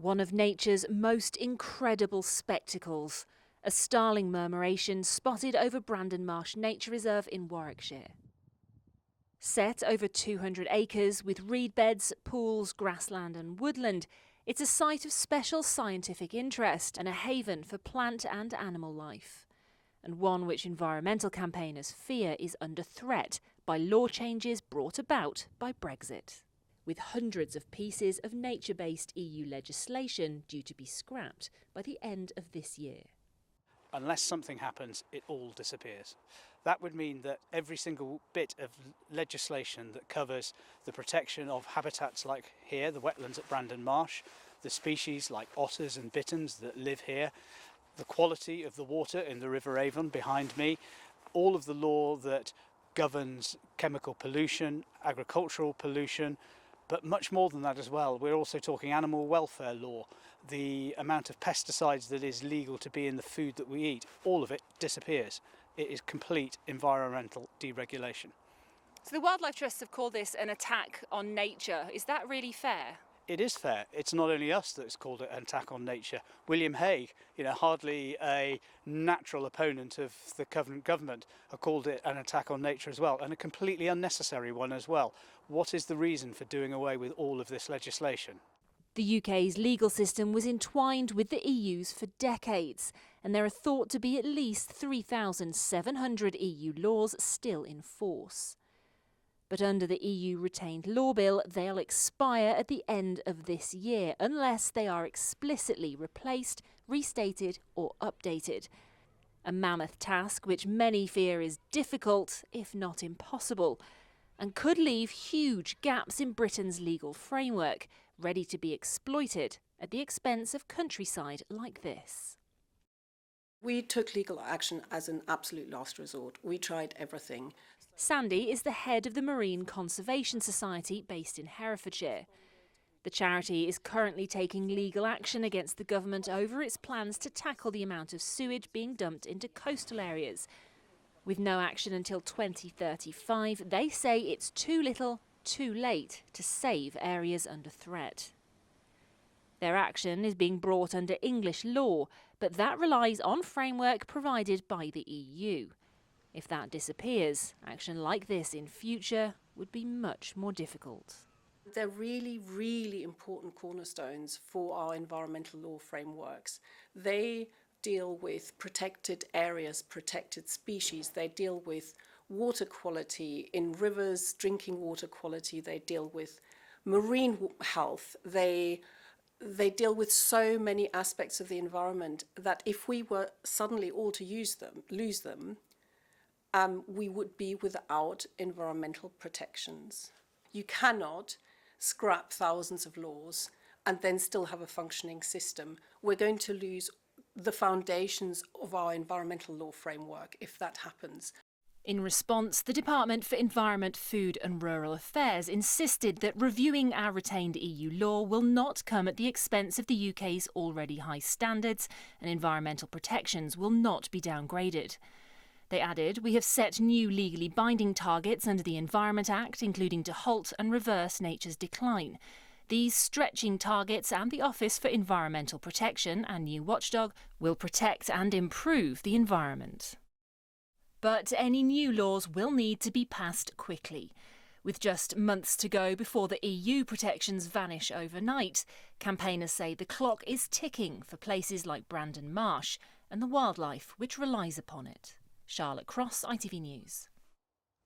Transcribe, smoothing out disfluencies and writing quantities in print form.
One of nature's most incredible spectacles, a starling murmuration spotted over Brandon Marsh Nature Reserve in Warwickshire. Set over 200 acres with reed beds, pools, grassland and woodland, it's a site of special scientific interest and a haven for plant and animal life. And one which environmental campaigners fear is under threat by law changes brought about by Brexit, with hundreds of pieces of nature-based EU legislation due to be scrapped by the end of this year. Unless something happens, it all disappears. That would mean that every single bit of legislation that covers the protection of habitats like here, the wetlands at Brandon Marsh, the species like otters and bitterns that live here, the quality of the water in the River Avon behind me, all of the law that governs chemical pollution, agricultural pollution, but much more than that as well. We're also talking animal welfare law, the amount of pesticides that is legal to be in the food that we eat, all of it disappears. It is complete environmental deregulation. So the Wildlife Trust have called this an attack on nature. Is that really fair? It is fair. It's not only us that's called it an attack on nature. William Hague, hardly a natural opponent of the Covenant government, have called it an attack on nature as well, and a completely unnecessary one as well. What is the reason for doing away with all of this legislation? The UK's legal system was entwined with the EU's for decades, and there are thought to be at least 3,700 EU laws still in force. But under the EU retained law bill, they'll expire at the end of this year unless they are explicitly replaced, restated or updated. A mammoth task which many fear is difficult, if not impossible, and could leave huge gaps in Britain's legal framework, ready to be exploited at the expense of countryside like this. We took legal action as an absolute last resort. We tried everything. Sandy is the head of the Marine Conservation Society based in Herefordshire. The charity is currently taking legal action against the government over its plans to tackle the amount of sewage being dumped into coastal areas. With no action until 2035, they say it's too little, too late to save areas under threat. Their action is being brought under English law, but that relies on framework provided by the EU. If that disappears, action like this in future would be much more difficult. They're really, really important cornerstones for our environmental law frameworks. They deal with protected areas, protected species. They deal with water quality in rivers, drinking water quality. They deal with marine health. They deal with so many aspects of the environment that if we were suddenly all to lose them, we would be without environmental protections. You cannot scrap thousands of laws and then still have a functioning system. We're going to lose the foundations of our environmental law framework if that happens. In response, the Department for Environment, Food and Rural Affairs insisted that reviewing our retained EU law will not come at the expense of the UK's already high standards, and environmental protections will not be downgraded. They added, "We have set new legally binding targets under the Environment Act, including to halt and reverse nature's decline. These stretching targets and the Office for Environmental Protection and new watchdog will protect and improve the environment." But any new laws will need to be passed quickly. With just months to go before the EU protections vanish overnight, campaigners say the clock is ticking for places like Brandon Marsh and the wildlife which relies upon it. Charlotte Cross, ITV News.